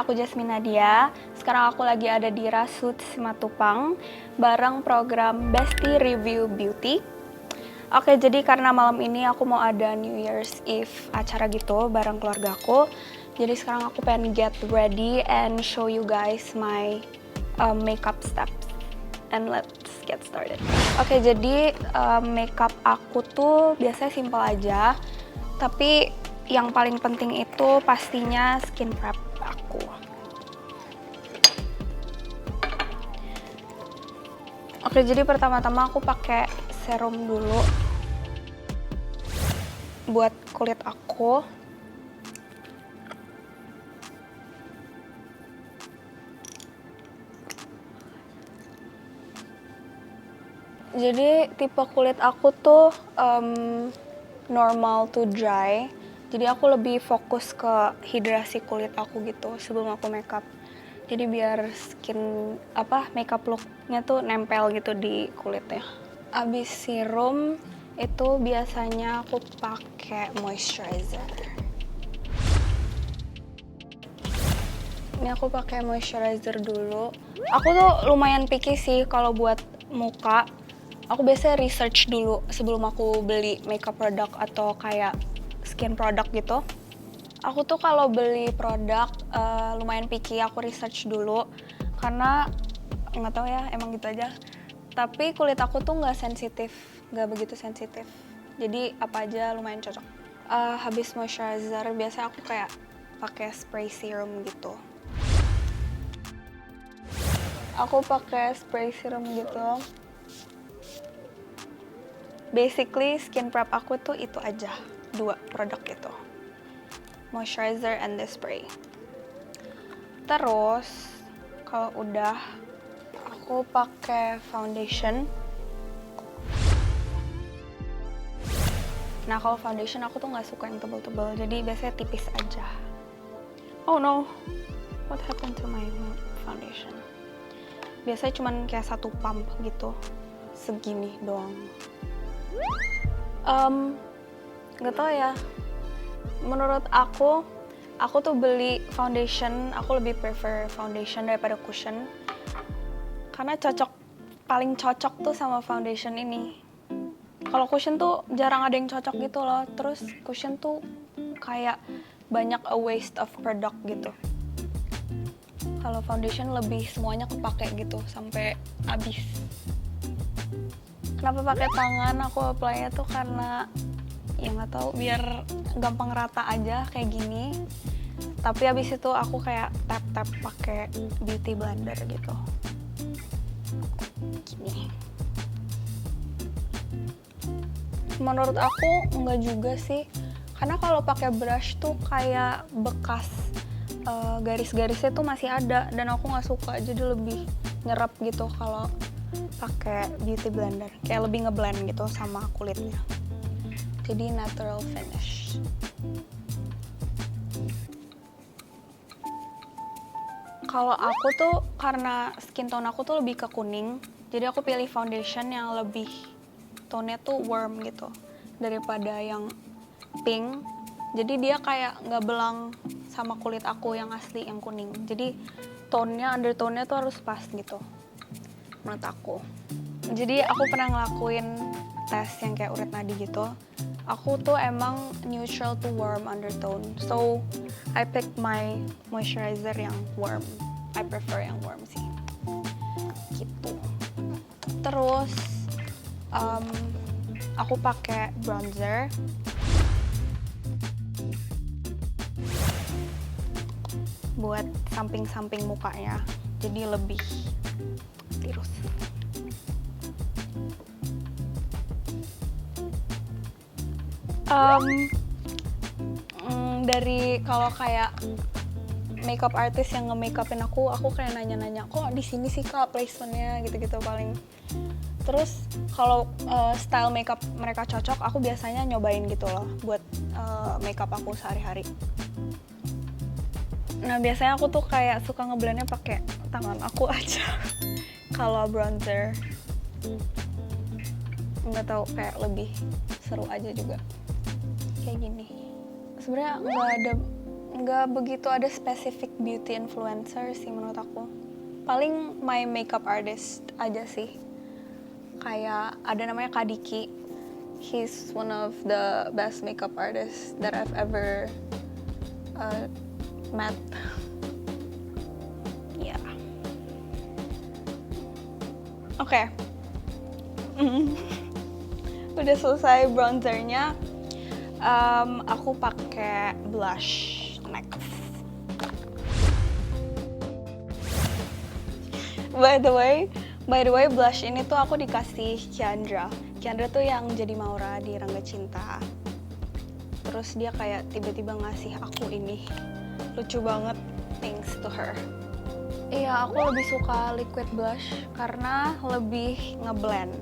aku Jasmine Nadia. Sekarang aku lagi ada di Rasut Simatupang bareng program Bestie Review Beauty. Oke, jadi karena malam ini aku mau ada New Year's Eve acara gitu bareng keluargaku. Jadi sekarang aku pengen get ready and show you guys my makeup steps. And let's get started. Oke, jadi makeup aku tuh biasanya simple aja. Tapi yang paling penting itu pastinya skin prep aku. Oke, jadi pertama-tama aku pakai serum dulu buat kulit aku. Jadi tipe kulit aku tuh normal to dry. Jadi aku lebih fokus ke hidrasi kulit aku gitu sebelum aku makeup. Jadi biar makeup looknya tuh nempel gitu di kulitnya. Abis serum itu biasanya aku pakai moisturizer. Ini aku pakai moisturizer dulu. Aku tuh lumayan picky sih kalau buat muka. Aku biasanya research dulu sebelum aku beli makeup product atau kayak skin product gitu. Aku tuh kalau beli produk lumayan picky, aku research dulu karena nggak tahu ya, emang gitu aja. Tapi kulit aku tuh nggak begitu sensitif. Jadi apa aja lumayan cocok. Habis moisturizer biasanya aku kayak pakai spray serum gitu. Aku pakai spray serum gitu. Basically skin prep aku tuh itu aja, 2 produk itu, moisturizer and the spray. Terus kalau udah, aku pakai foundation. Nah kalau foundation aku tuh nggak suka yang tebel-tebel, jadi biasanya tipis aja. Oh no, what happened to my foundation? Biasanya cuman kayak 1 pump gitu, segini doang. Nggak tahu ya, menurut aku tuh beli foundation, aku lebih prefer foundation daripada cushion karena paling cocok tuh sama foundation ini. Kalau cushion tuh jarang ada yang cocok gitu loh, terus cushion tuh kayak banyak a waste of product gitu. Kalau foundation lebih semuanya kepake gitu sampai habis. Kenapa pakai tangan aku apply-nya tuh karena ya nggak tahu, biar gampang rata aja kayak gini. Tapi abis itu aku kayak tap pakai beauty blender gitu. Gini. Menurut aku enggak juga sih, karena kalau pakai brush tuh kayak bekas garis-garisnya tuh masih ada dan aku nggak suka, jadi lebih nyerap gitu kalau pakai beauty blender, kayak lebih ngeblend gitu sama kulitnya. Jadi natural finish. Kalau aku tuh karena skin tone aku tuh lebih ke kuning, jadi aku pilih foundation yang lebih tone-nya tuh warm gitu daripada yang pink. Jadi dia kayak nggak belang sama kulit aku yang asli yang kuning. Jadi tone-nya, undertone-nya tuh harus pas gitu menurut aku. Jadi aku pernah ngelakuin tes yang kayak Urut Nadi gitu. Aku tuh emang neutral to warm undertone. So I picked my moisturizer yang warm. I prefer yang warm sih. Gitu. Terus aku pakai bronzer. Buat samping-samping mukanya. Jadi lebih tirus. Dari kalau kayak makeup artist yang nge-makeupin aku kayak nanya-nanya, kok di sini sih Kak placementnya gitu-gitu paling. Terus kalau style makeup mereka cocok, aku biasanya nyobain gitu loh buat makeup aku sehari-hari. Nah biasanya aku tuh kayak suka ngeblendnya pakai tangan aku aja. Kalau bronzer, nggak tahu, kayak lebih seru aja juga. Kayak gini. Sebenarnya nggak ada nggak begitu ada specific beauty influencer sih menurut aku. Paling my makeup artist aja sih. Kayak ada namanya Kadiki. He's one of the best makeup artists that I've ever met. Ya. Yeah. Oke. Udah selesai bronzernya. Aku pakai blush next. By the way, blush ini tuh aku dikasih Kiandra. Kiandra tuh yang jadi Maura di Rangga Cinta. Terus dia kayak tiba-tiba ngasih aku ini. Lucu banget, thanks to her. Iya, aku lebih suka liquid blush karena lebih ngeblend.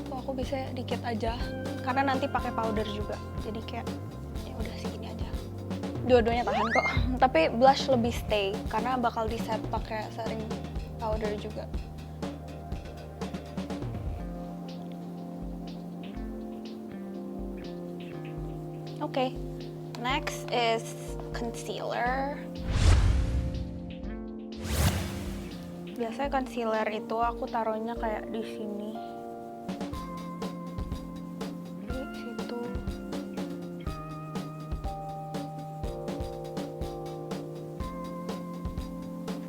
Tuh aku bisa dikit aja, karena nanti pakai powder juga. Jadi kayak ya udah segini aja. Dua-duanya tahan kok. Tapi blush lebih stay karena bakal di set pakai setting powder juga. Oke, next is concealer. Biasanya concealer itu aku taruhnya kayak di sini. Di situ.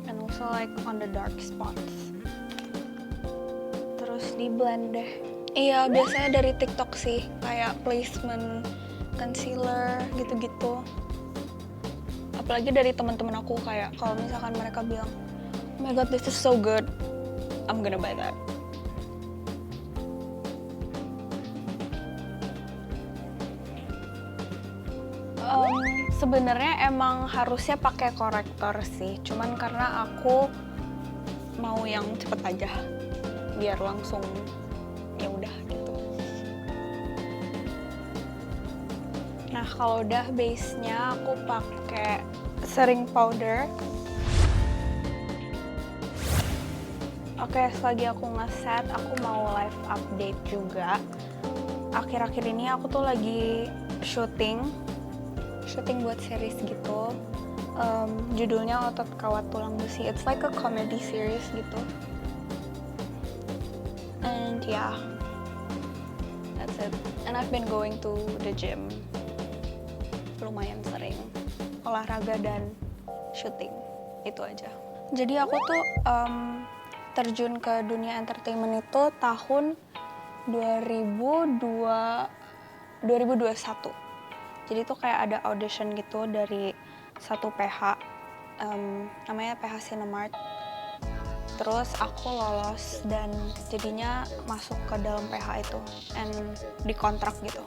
And also like on the dark spots. Terus di blend deh. Iya, biasanya dari TikTok sih, kayak placement concealer gitu-gitu. Apalagi dari teman-teman aku, kayak kalau misalkan mereka bilang, "Oh my god, this is so good, I'm gonna buy that." Sebenarnya emang harusnya pakai korektor sih, cuman karena aku mau yang cepet aja, biar langsung ya udah gitu. Nah, kalau udah base-nya aku pakai setting powder. Oke, selagi aku ngeset, aku mau live update juga. Akhir-akhir ini aku tuh lagi syuting buat series gitu. Judulnya Otot Kawat Tulang Besi. It's like a comedy series gitu. And yeah, that's it. And I've been going to the gym. Lumayan sering olahraga dan syuting, itu aja. Jadi aku tuh terjun ke dunia entertainment itu tahun 2021. Jadi tuh kayak ada audition gitu dari satu PH, namanya PH Cinemark. Terus aku lolos dan jadinya masuk ke dalam PH itu and dikontrak gitu.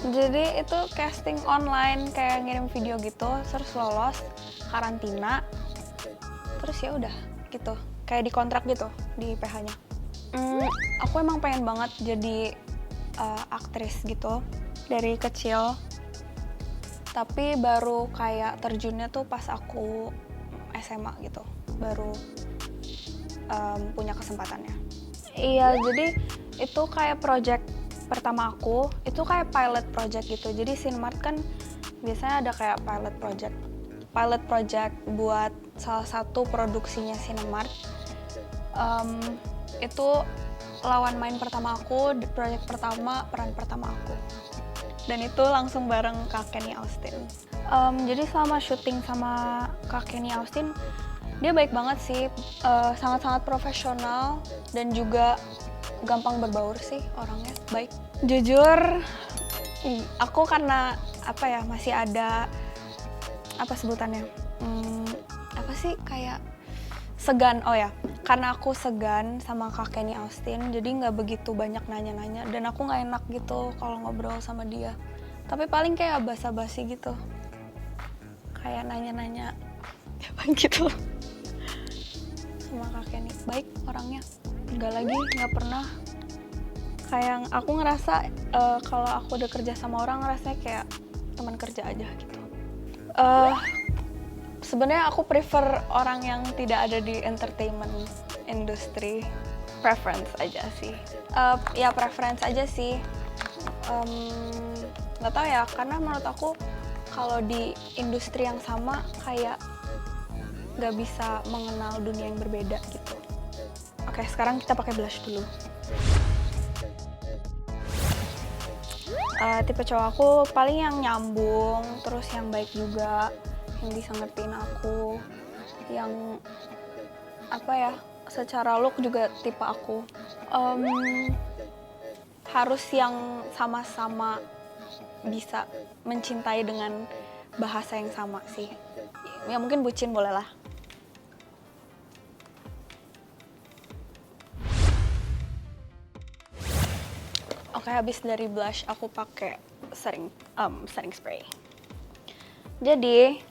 Jadi itu casting online, kayak ngirim video gitu, terus lolos, karantina, terus ya udah gitu, kayak dikontrak gitu di PH-nya. Aku emang pengen banget jadi aktris gitu dari kecil, tapi baru kayak terjunnya tuh pas aku SMA gitu, baru punya kesempatannya. Iya, jadi itu kayak project pertama aku, itu kayak pilot project gitu. Jadi Cinemark kan biasanya ada kayak pilot project buat salah satu produksinya Cinemark. Itu lawan main pertama aku, project pertama, peran pertama aku. Dan itu langsung bareng Kak Kenny Austin. Jadi selama syuting sama Kak Kenny Austin, dia baik banget sih, sangat-sangat profesional dan juga gampang berbaur sih orangnya, baik. Jujur, aku karena masih ada sebutannya, kayak segan. Oh ya, karena aku segan sama Kak Kenny Austin, jadi nggak begitu banyak nanya-nanya dan aku nggak enak gitu kalau ngobrol sama dia. Tapi paling kayak basa-basi gitu, kayak nanya-nanya apa gitu sama Kak Kenny. Baik orangnya, nggak pernah kayak aku ngerasa kalau aku udah kerja sama orang ngerasanya kayak teman kerja aja gitu. Sebenarnya aku prefer orang yang tidak ada di entertainment industry. Preference aja sih. Preference aja sih. Nggak tahu ya, karena menurut aku kalau di industri yang sama kayak nggak bisa mengenal dunia yang berbeda gitu. Oke, sekarang kita pakai blush dulu. Tipe cowok aku paling yang nyambung, terus yang baik juga, yang bisa ngertiin aku, yang apa ya, secara look juga tipe aku. Harus yang sama-sama bisa mencintai dengan bahasa yang sama sih. Ya mungkin bucin boleh lah. Oke, habis dari blush aku pakai setting spray. Jadi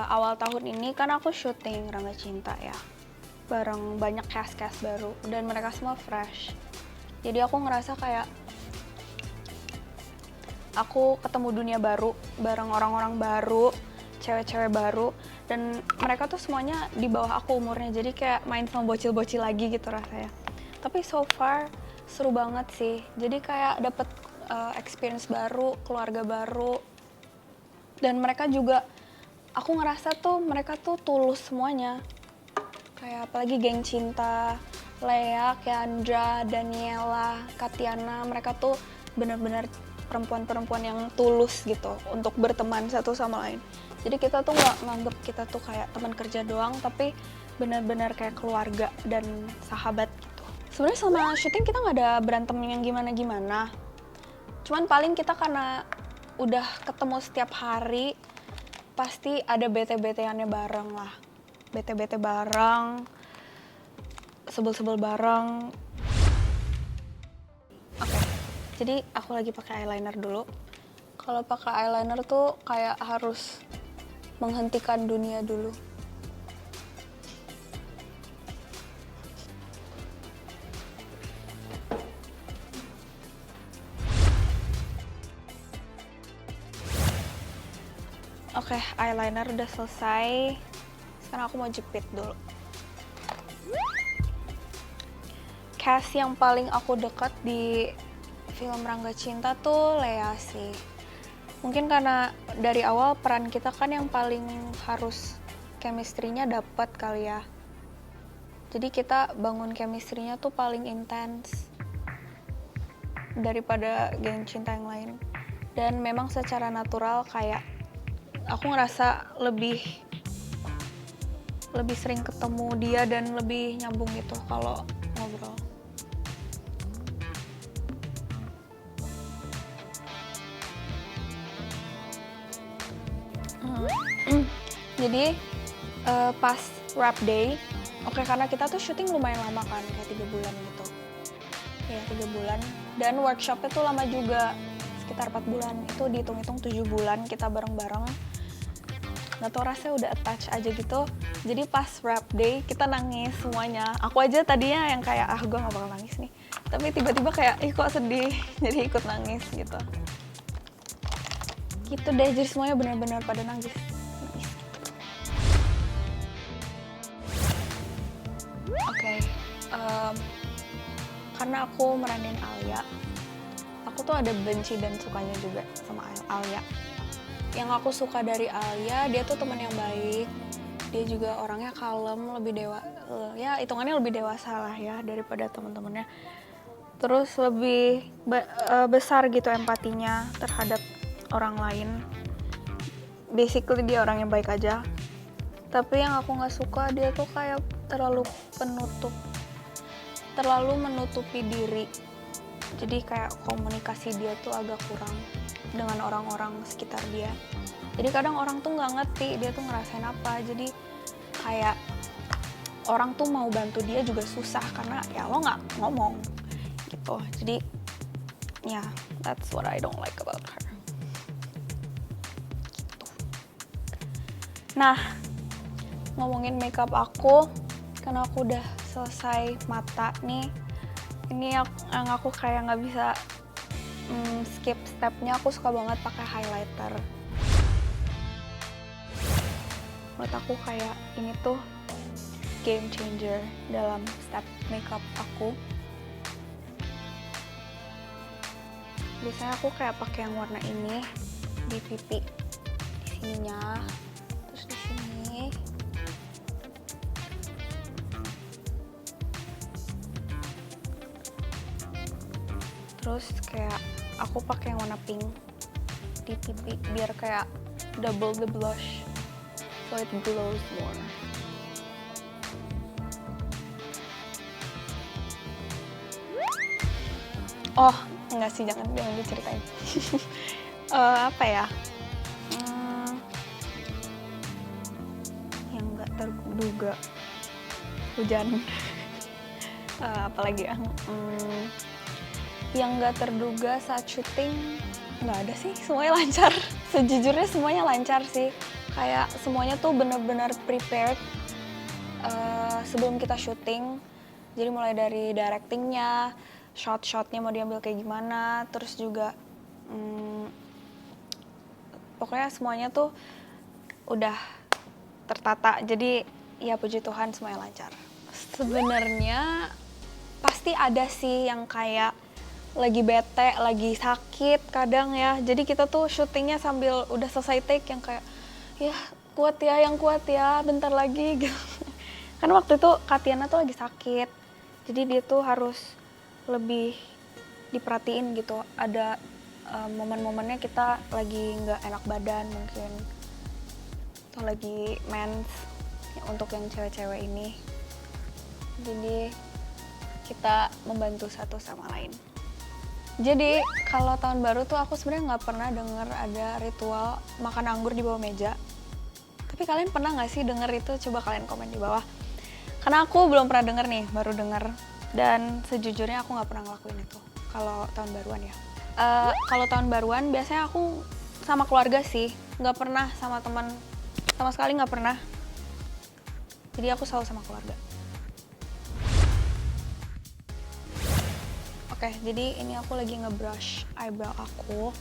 awal tahun ini kan aku syuting Rangga Cinta ya, bareng banyak cast baru dan mereka semua fresh. Jadi aku ngerasa kayak aku ketemu dunia baru bareng orang-orang baru, cewek-cewek baru, dan mereka tuh semuanya di bawah aku umurnya, jadi kayak main sama bocil-bocil lagi gitu rasanya. Tapi so far seru banget sih, jadi kayak dapet experience baru, keluarga baru, dan mereka juga, aku ngerasa tuh mereka tuh tulus semuanya. Kayak apalagi geng Cinta, Lea, Keandra, Daniela, Katiana, mereka tuh benar-benar perempuan-perempuan yang tulus gitu untuk berteman satu sama lain. Jadi kita tuh nggak nganggep kita tuh kayak teman kerja doang, tapi benar-benar kayak keluarga dan sahabat gitu. Sebenarnya selama syuting kita nggak ada berantem yang gimana-gimana. Cuman paling kita karena udah ketemu setiap hari, pasti ada bete-beteannya bareng lah. Bete-bete bareng, sebel-sebel bareng. Oke, jadi aku lagi pakai eyeliner dulu. Kalau pakai eyeliner tuh kayak harus menghentikan dunia dulu. Oke, eyeliner udah selesai. Sekarang aku mau jepit dulu. Cast yang paling aku dekat di film Rangga Cinta tuh Lea sih. Mungkin karena dari awal peran kita kan yang paling harus chemistry-nya dapat kali ya. Jadi kita bangun chemistry-nya tuh paling intens daripada geng Cinta yang lain. Dan memang secara natural kayak aku ngerasa lebih sering ketemu dia dan lebih nyambung gitu kalau ngobrol. Jadi pas wrap day, oke, karena kita tuh syuting lumayan lama kan, kayak 3 bulan gitu. Ya 3 bulan, dan workshopnya tuh lama juga, sekitar 4 bulan. Itu dihitung-hitung 7 bulan kita bareng-bareng. Nggak tau, rasanya udah attach aja gitu. Jadi pas wrap day kita nangis semuanya. Aku aja tadinya yang kayak gue nggak bakal nangis nih, tapi tiba-tiba kayak kok sedih, jadi ikut nangis gitu. Gitu deh, jadi semuanya benar-benar pada nangis. Oke, karena aku meranin Alia, aku tuh ada benci dan sukanya juga sama Alia. Yang aku suka dari Alia, dia tuh teman yang baik, dia juga orangnya kalem, ya hitungannya lebih dewasa lah ya daripada teman-temannya. Terus lebih besar gitu empatinya terhadap orang lain. Basically dia orang yang baik aja. Tapi yang aku nggak suka, dia tuh kayak terlalu menutupi diri. Jadi kayak komunikasi dia tuh agak kurang dengan orang-orang sekitar dia. Jadi kadang orang tuh nggak ngerti dia tuh ngerasain apa. Jadi kayak orang tuh mau bantu dia juga susah karena ya lo nggak ngomong gitu. Jadi ya, that's what I don't like about her. Gitu. Nah, ngomongin makeup aku, karena aku udah selesai mata nih. Ini yang aku kayak nggak bisa skip stepnya. Aku suka banget pakai highlighter. Menurut aku kayak ini tuh game changer dalam step makeup aku. Biasanya aku kayak pakai yang warna ini di pipi. sininya, terus di sini. Terus kayak aku pakai yang warna pink di pipi biar kayak double the blush, so it glows more. Oh, enggak sih, jangan diceritain. Apa ya? Yang nggak terduga. Hujan. Apalagi ya? Yang nggak terduga saat syuting, nggak ada sih, semuanya lancar. Sejujurnya semuanya lancar sih. Kayak semuanya tuh bener-bener prepared sebelum kita syuting. Jadi mulai dari directingnya, shot-shotnya mau diambil kayak gimana, terus juga pokoknya semuanya tuh udah tertata. Jadi ya puji Tuhan semuanya lancar. Sebenarnya pasti ada sih yang kayak lagi bete, lagi sakit kadang ya. Jadi kita tuh syutingnya sambil udah selesai take yang kayak ya kuat ya, yang kuat ya, bentar lagi gitu. Karena waktu itu Katiana tuh lagi sakit. Jadi dia tuh harus lebih diperhatiin gitu. Ada momen-momennya kita lagi nggak enak badan mungkin, atau lagi mens ya, untuk yang cewek-cewek ini. Jadi kita membantu satu sama lain. Jadi kalau tahun baru tuh aku sebenarnya nggak pernah denger ada ritual makan anggur di bawah meja. Tapi kalian pernah nggak sih denger itu? Coba kalian komen di bawah. Karena aku belum pernah denger nih, baru denger. Dan sejujurnya aku nggak pernah ngelakuin itu kalau tahun baruan ya. Kalau tahun baruan biasanya aku sama keluarga sih, nggak pernah sama teman, sama sekali nggak pernah. Jadi aku selalu sama keluarga. Oke, jadi ini aku lagi nge-brush eyebrow aku.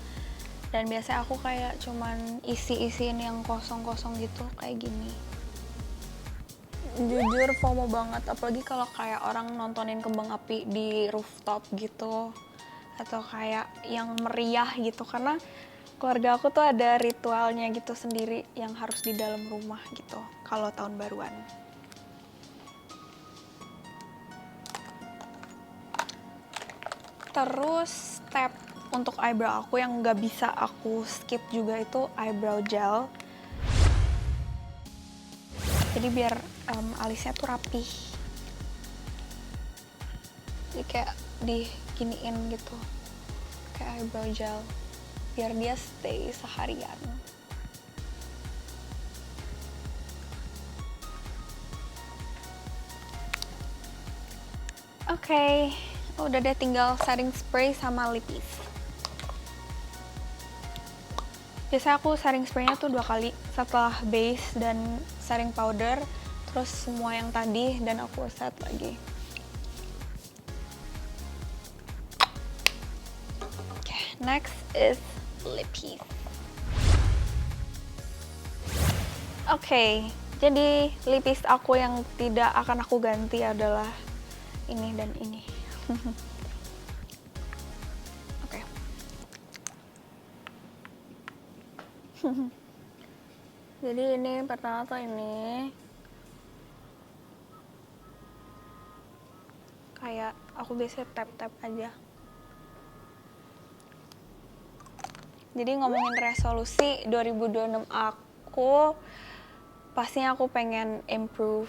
Dan biasanya aku kayak cuman isi-isiin yang kosong-kosong gitu, kayak gini. Jujur FOMO banget, apalagi kalau kayak orang nontonin kembang api di rooftop gitu. Atau kayak yang meriah gitu, karena keluarga aku tuh ada ritualnya gitu sendiri yang harus di dalam rumah gitu, kalau tahun baruan. Terus step untuk eyebrow aku yang nggak bisa aku skip juga itu eyebrow gel. Jadi biar alisnya tuh rapih. Jadi kayak diginiin gitu, kayak eyebrow gel, biar dia stay seharian. Oke, udah deh, tinggal setting spray sama lipis. Biasanya aku setting spraynya tuh 2 kali, setelah base dan setting powder, terus semua yang tadi, dan aku set lagi. Oke, next is lipis. Oke, jadi lipis aku yang tidak akan aku ganti adalah ini dan ini. Oke. Jadi ini pertama tuh ini kayak aku biasanya tap-tap aja. Jadi ngomongin resolusi 2026 aku, pastinya aku pengen improve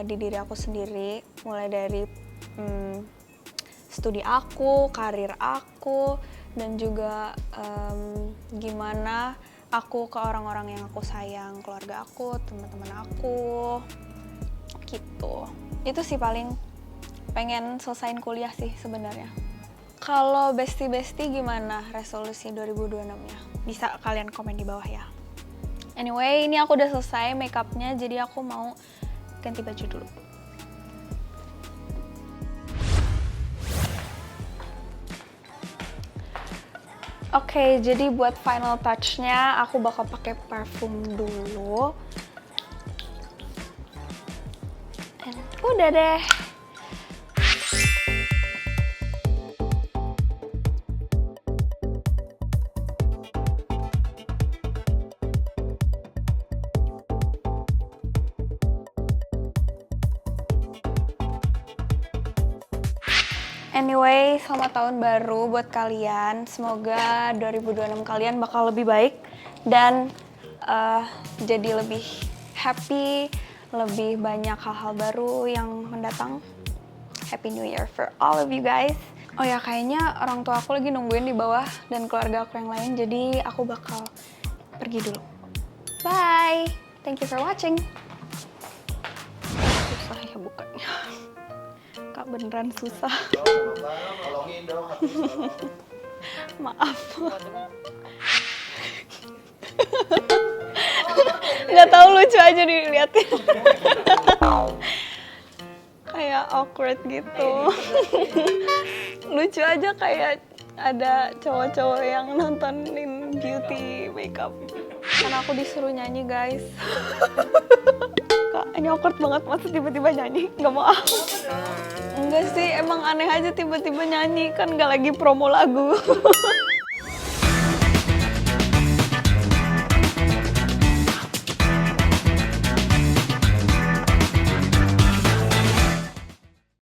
di diri aku sendiri, mulai dari studi aku, karir aku, dan juga gimana aku ke orang-orang yang aku sayang, keluarga aku, teman-teman aku, gitu. Itu sih paling pengen selesain kuliah sih sebenarnya. Kalau bestie-bestie gimana resolusi 2026-nya? Bisa kalian komen di bawah ya. Anyway, ini aku udah selesai makeupnya, jadi aku mau ganti baju dulu. Oke, jadi buat final touch-nya aku bakal pakai parfum dulu. And udah deh. Anyway, selamat tahun baru buat kalian. Semoga 2026 kalian bakal lebih baik dan jadi lebih happy, lebih banyak hal-hal baru yang mendatang. Happy New Year for all of you guys. Oh ya, kayaknya orang tua aku lagi nungguin di bawah dan keluarga aku yang lain, jadi aku bakal pergi dulu. Bye! Thank you for watching. Susah ya bukanya. Kak, beneran susah. Tolongin dong. Maaf. Nggak tahu, lucu aja diliatin. Kayak awkward gitu. Lucu aja kayak ada cowok-cowok yang nontonin beauty makeup. Karena aku disuruh nyanyi, guys. Kak, ini awkward banget, masa tiba-tiba nyanyi? Nggak mau. Enggak sih, emang aneh aja tiba-tiba nyanyi, kan nggak lagi promo lagu.